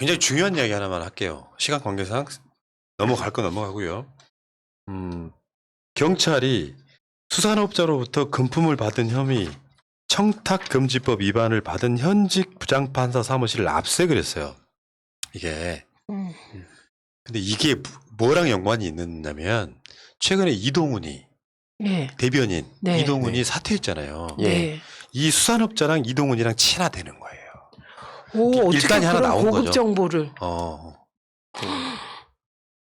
굉장히 중요한 이야기 하나만 할게요. 시간 관계상 넘어갈 거 넘어가고요. 경찰이 수산업자로부터 금품을 받은 혐의 청탁금지법 위반을 받은 현직 부장판사 사무실을 압수색을 했어요. 이게 근데 이게 뭐랑 연관이 있느냐면 최근에 이동훈이 네. 대변인 네. 이동훈이 네. 사퇴했잖아요. 네. 이 수산업자랑 이동훈이랑 친하되는 거예요. 오, 어떻게 일단이 하나 그런 나온 고급 거죠. 정보를.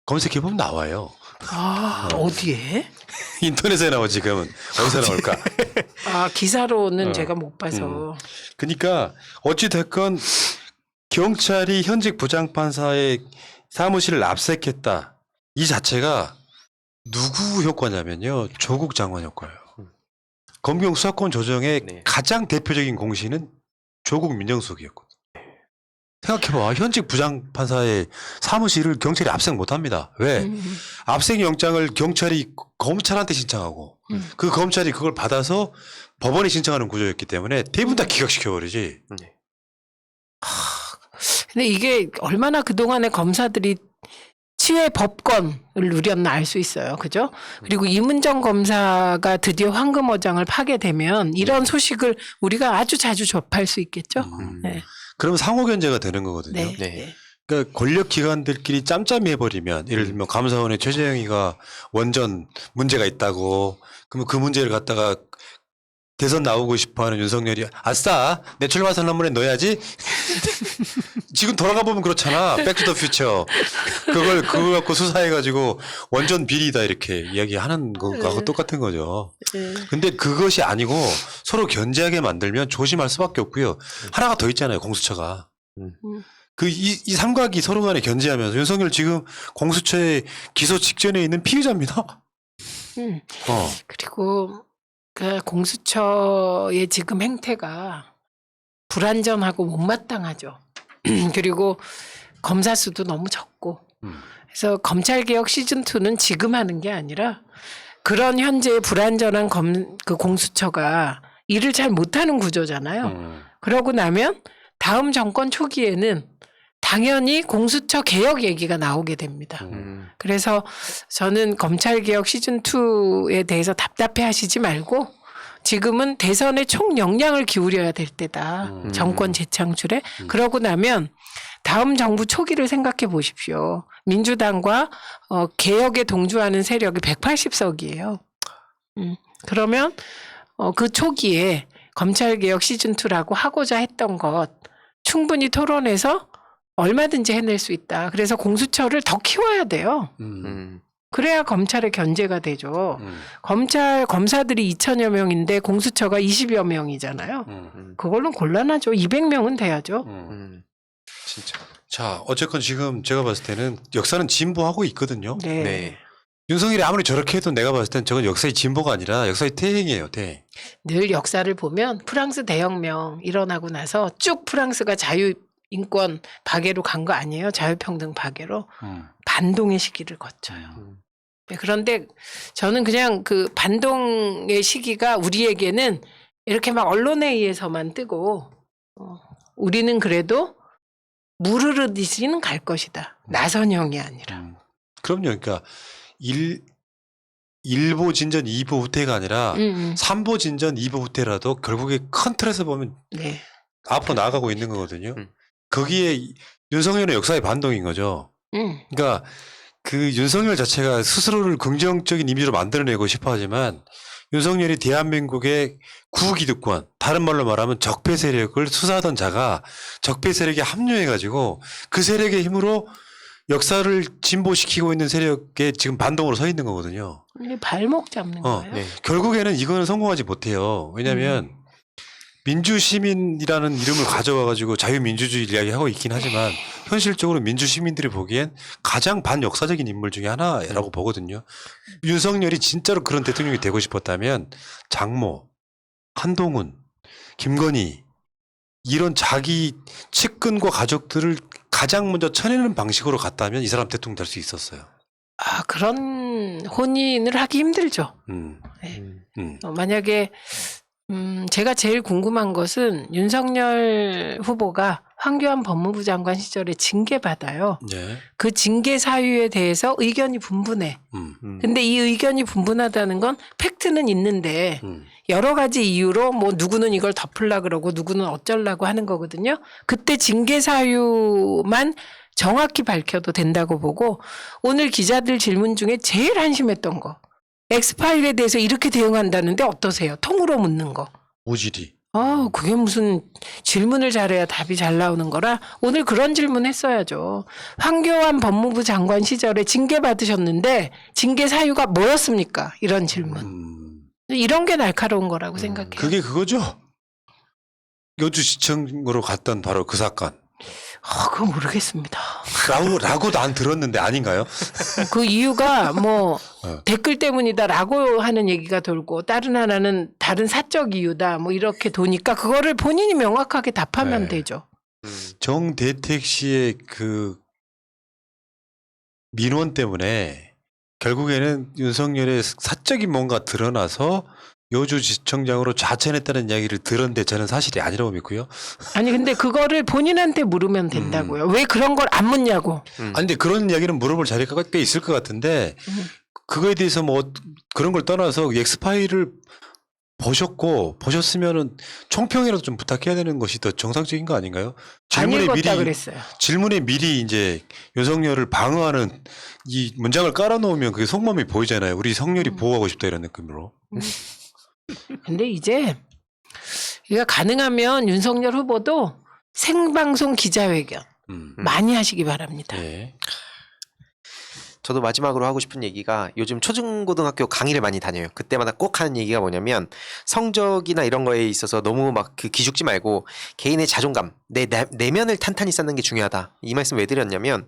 검색해보면 나와요. 아, 어디에? 인터넷에 나와 지금은. 어디서 나올까? 아, 기사로는 어. 제가 못 봐서. 그러니까 어찌됐건 경찰이 현직 부장판사의 사무실을 압색했다. 이 자체가 누구 효과냐면요. 조국 장관 효과예요. 검경 수사권 조정의 네. 가장 대표적인 공신은 조국 민정수석이었거든요. 생각해봐. 현직 부장판사의 사무실을 경찰이 압색 못합니다. 왜? 압색 영장을 경찰이 검찰한테 신청하고 그 검찰이 그걸 받아서 법원에 신청하는 구조였기 때문에 대부분 다 기각시켜버리지. 네. 근데 이게 얼마나 그동안의 검사들이 치외 법권을 누렸나 알 수 있어요. 그죠? 그리고 이문정 검사가 드디어 황금어장을 파게 되면 이런 소식을 우리가 아주 자주 접할 수 있겠죠. 네. 그러면 상호견제가 되는 거거든요. 네. 네. 네. 그러니까 권력기관들끼리 짬짬이 해버리면 예를 들면 감사원의 최재형이가 원전 문제가 있다고 그러면 그 문제를 갖다가 대선 나오고 싶어하는 윤석열이 아싸 내 출마 선언문에 넣어야지. 지금 돌아가 보면 그렇잖아. 백투더퓨처 그걸 그거 갖고 수사해가지고 원전 비리다 이렇게 이야기하는 거하고 똑같은 거죠. 근데 그것이 아니고 서로 견제하게 만들면 조심할 수밖에 없고요. 하나가 더 있잖아요. 공수처가. 이 삼각이 서로 간에 견제하면서 윤석열 지금 공수처의 기소 직전에 있는 피의자입니다. 그리고 그 공수처의 지금 행태가 불완전하고 못마땅하죠. 그리고 검사 수도 너무 적고. 그래서 검찰개혁 시즌2는 지금 하는 게 아니라 그런 현재의 불완전한 그 공수처가 일을 잘 못하는 구조잖아요. 그러고 나면 다음 정권 초기에는 당연히 공수처 개혁 얘기가 나오게 됩니다. 그래서 저는 검찰개혁 시즌2에 대해서 답답해 하시지 말고 지금은 대선에 총역량을 기울여야 될 때다. 정권 재창출에. 그러고 나면 다음 정부 초기를 생각해 보십시오. 민주당과 개혁에 동조하는 세력이 180석이에요. 그러면 그 초기에 검찰개혁 시즌2라고 하고자 했던 것 충분히 토론해서 얼마든지 해낼 수 있다. 그래서 공수처를 더 키워야 돼요. 그래야 검찰의 견제가 되죠. 검사들이 2천여 명인데 공수처가 20여 명이잖아요. 그걸로 곤란하죠. 200명은 돼야죠. 진짜. 자, 어쨌건 지금 제가 봤을 때는 역사는 진보하고 있거든요. 네. 네. 윤석열이 아무리 저렇게 해도 내가 봤을 땐 저건 역사의 진보가 아니라 역사의 퇴행이에요, 퇴행. 늘 역사를 보면 프랑스 대혁명 일어나고 나서 쭉 프랑스가 자유인권 박애로 간 거 아니에요? 자유평등 박애로. 반동의 시기를 거쳐요. 네, 그런데 저는 그냥 그 반동의 시기가 우리에게는 이렇게 막 언론에 의해서만 뜨고 우리는 그래도 무르르듯이는 갈 것이다. 나선형이 아니라. 그럼요. 그러니까 1보 진전 2보 후퇴가 아니라 3보 진전 2보 후퇴라도 결국에 큰 틀에서 보면 네. 앞으로 나아가고 있는 거거든요. 거기에 윤석열은 역사의 반동인 거죠. 그러니까 그 윤석열 자체가 스스로를 긍정적인 이미지로 만들어내고 싶어 하지만 윤석열이 대한민국의 구기득권, 다른 말로 말하면 적폐 세력을 수사하던 자가 적폐 세력에 합류해가지고 그 세력의 힘으로 역사를 진보시키고 있는 세력에 지금 반동으로 서 있는 거거든요. 발목 잡는 거예요. 네. 결국에는 이거는 성공하지 못해요. 왜냐하면 민주시민이라는 이름을 가져와가지고 자유민주주의 이야기하고 있긴 하지만 현실적으로 민주시민들이 보기엔 가장 반역사적인 인물 중에 하나라고 보거든요. 윤석열이 진짜로 그런 대통령이 되고 싶었다면 장모, 한동훈, 김건희 이런 자기 측근과 가족들을 가장 먼저 쳐내는 방식으로 갔다면 이 사람 대통령 될 수 있었어요. 아, 그런 혼인을 하기 힘들죠. 네. 만약에 제가 제일 궁금한 것은 윤석열 후보가 황교안 법무부 장관 시절에 징계받아요. 예. 그 징계 사유에 대해서 의견이 분분해. 근데 이 의견이 분분하다는 건 팩트는 있는데 여러 가지 이유로 뭐 누구는 이걸 덮으려 그러고 누구는 어쩌려고 하는 거거든요. 그때 징계 사유만 정확히 밝혀도 된다고 보고 오늘 기자들 질문 중에 제일 한심했던 거. 엑스파일에 대해서 이렇게 대응한다는데 어떠세요? 통으로 묻는 거. 오지리. 그게 무슨 질문을 잘해야 답이 잘 나오는 거라 오늘 그런 질문 했어야죠. 황교안 법무부 장관 시절에 징계 받으셨는데 징계 사유가 뭐였습니까? 이런 질문. 이런 게 날카로운 거라고 생각해요. 그게 그거죠. 여주시청으로 갔던 바로 그 사건. 그거 모르겠습니다. 라고 난 들었는데 아닌가요? 그 이유가 뭐 어. 댓글 때문이다라고 하는 얘기가 돌고 다른 하나는 다른 사적 이유다 뭐 이렇게 도니까 그거를 본인이 명확하게 답하면 네. 되죠. 정대택 씨의 그 민원 때문에 결국에는 윤석열의 사적인 뭔가 드러나서 여주지청장으로 좌천했다는 이야기를 들었는데 저는 사실이 아니라고 믿고요. 아니 근데 그거를 본인한테 물으면 된다고요. 왜 그런 걸 안 묻냐고. 아니 근데 그런 이야기는 물어볼 자리가 꽤 있을 것 같은데 그거에 대해서 뭐 그런 걸 떠나서 엑스파일을 보셨으면은 총평이라도 좀 부탁해야 되는 것이 더 정상적인 거 아닌가요? 안 읽었다 그랬어요. 질문에 미리 이제 윤석열을 방어하는 이 문장을 깔아놓으면 그게 속마음이 보이잖아요. 우리 성열이 보호하고 싶다 이런 느낌으로. 근데 이제 이거 가능하면 윤석열 후보도 생방송 기자회견 많이 하시기 바랍니다. 예. 저도 마지막으로 하고 싶은 얘기가 요즘 초중고등학교 강의를 많이 다녀요. 그때마다 꼭 하는 얘기가 뭐냐면 성적이나 이런 거에 있어서 너무 막 그 기죽지 말고 개인의 자존감, 내면을 탄탄히 쌓는 게 중요하다. 이 말씀 왜 드렸냐면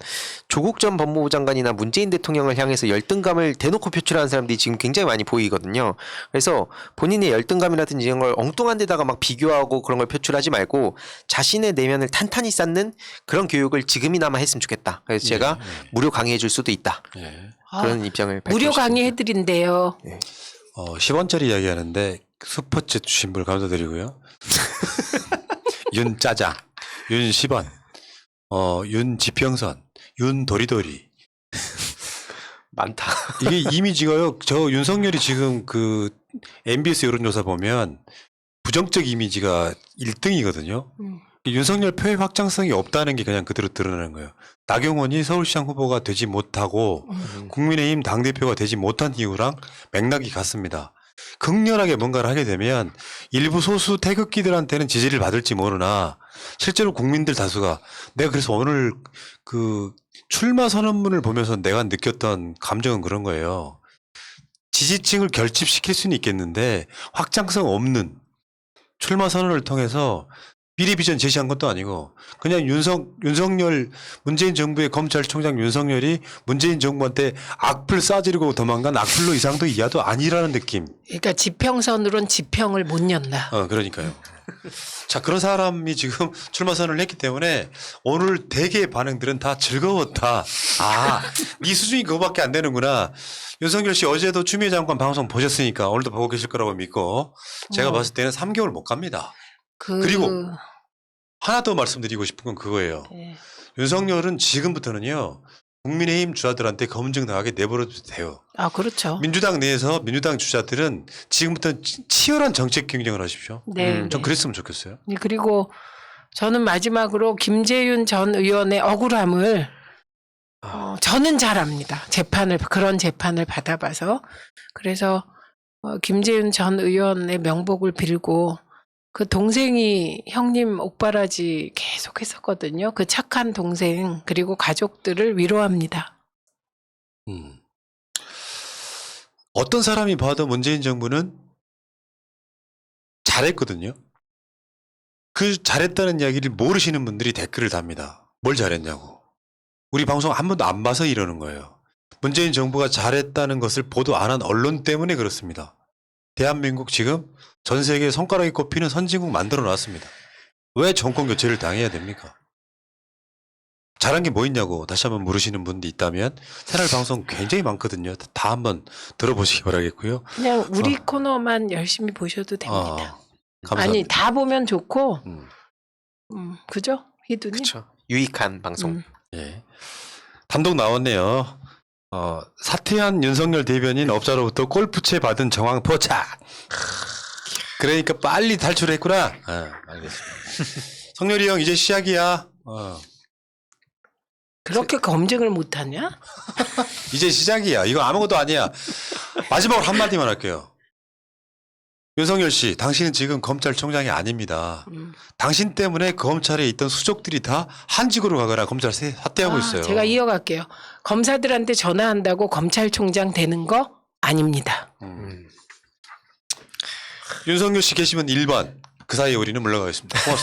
조국 전 법무부 장관이나 문재인 대통령을 향해서 열등감을 대놓고 표출하는 사람들이 지금 굉장히 많이 보이거든요. 그래서 본인의 열등감이라든지 이런 걸 엉뚱한 데다가 막 비교하고 그런 걸 표출하지 말고 자신의 내면을 탄탄히 쌓는 그런 교육을 지금이나마 했으면 좋겠다. 그래서 제가 무료 강의해 줄 수도 있다. 예. 그런 입장을 무료 밝히고 강의 싶습니다. 해드린대요. 10원짜리 이야기하는데 슈퍼챗 주신 분 감사드리고요. 윤 짜장, 윤 10원, 윤 지평선, 윤 도리도리. 많다. 이게 이미지가요. 저 윤석열이 지금 그 MBS 여론조사 보면 부정적 이미지가 1등이거든요. 윤석열 표의 확장성이 없다는 게 그냥 그대로 드러나는 거예요. 나경원이 서울시장 후보가 되지 못하고 국민의힘 당대표가 되지 못한 이유랑 맥락이 같습니다. 극렬하게 뭔가를 하게 되면 일부 소수 태극기들한테는 지지를 받을지 모르나 실제로 국민들 다수가 내가 그래서 오늘 그 출마 선언문을 보면서 내가 느꼈던 감정은 그런 거예요. 지지층을 결집시킬 수는 있겠는데 확장성 없는 출마 선언을 통해서 미래 비전 제시한 것도 아니고 그냥 윤석열 문재인 정부의 검찰총장 윤석열이 문재인 정부한테 악플 싸지르고 도망간 악플로 이상도 이하도 아니라는 느낌. 그러니까 지평선으론 지평을 못 연다. 그러니까요. 자, 그런 사람이 지금 출마 선언을 했기 때문에 오늘 대개의 반응들은 다 즐거웠다. 네 수준이 그거밖에 안 되는구나. 윤석열 씨 어제도 추미애 장관 방송 보셨으니까 오늘도 보고 계실 거라고 믿고 제가 봤을 때는 3개월 못 갑니다. 그리고 하나 더 말씀드리고 싶은 건 그거예요. 네. 윤석열은 지금부터는요. 국민의힘 주자들한테 검증 당하게 내버려도 돼요. 그렇죠. 민주당 내에서 민주당 주자들은 지금부터 치열한 정책 경쟁을 하십시오. 네. 전 그랬으면 좋겠어요. 네, 그리고 저는 마지막으로 김재윤 전 의원의 억울함을 저는 잘 압니다. 그런 재판을 받아봐서. 그래서 김재윤 전 의원의 명복을 빌고 그 동생이 형님 옥바라지 계속 했었거든요. 그 착한 동생 그리고 가족들을 위로합니다. 어떤 사람이 봐도 문재인 정부는 잘했거든요. 그 잘했다는 이야기를 모르시는 분들이 댓글을 답니다. 뭘 잘했냐고. 우리 방송 한 번도 안 봐서 이러는 거예요. 문재인 정부가 잘했다는 것을 보도 안 한 언론 때문에 그렇습니다. 대한민국 지금 전 세계에 손가락이 꼽히는 선진국 만들어 놨습니다. 왜 정권 교체를 당해야 됩니까? 잘한 게 뭐 있냐고 다시 한번 물으시는 분도 있다면 채널 방송 굉장히 많거든요. 다 한번 들어보시기 바라겠고요. 그냥 우리 코너만 열심히 보셔도 됩니다. 감사합니다. 아니 다 보면 좋고 그죠? 희두님? 그렇죠. 유익한 방송. 예. 단독 나왔네요. 사퇴한 윤석열 대변인 업자로부터 골프채 받은 정황 포착. 그러니까 빨리 탈출했구나. 알겠습니다. 성렬이 형 이제 시작이야. 그렇게 검증을 못하냐? 이제 시작이야. 이거 아무것도 아니야. 마지막으로 한마디만 할게요. 윤석열 씨, 당신은 지금 검찰총장이 아닙니다. 당신 때문에 검찰에 있던 수족들이 다 한직으로 가거나 검찰 사퇴하고 있어요. 제가 이어갈게요. 검사들한테 전화한다고 검찰총장 되는 거 아닙니다. 윤석열 씨 계시면 1번. 그 사이에 우리는 물러가겠습니다. 고맙습니다.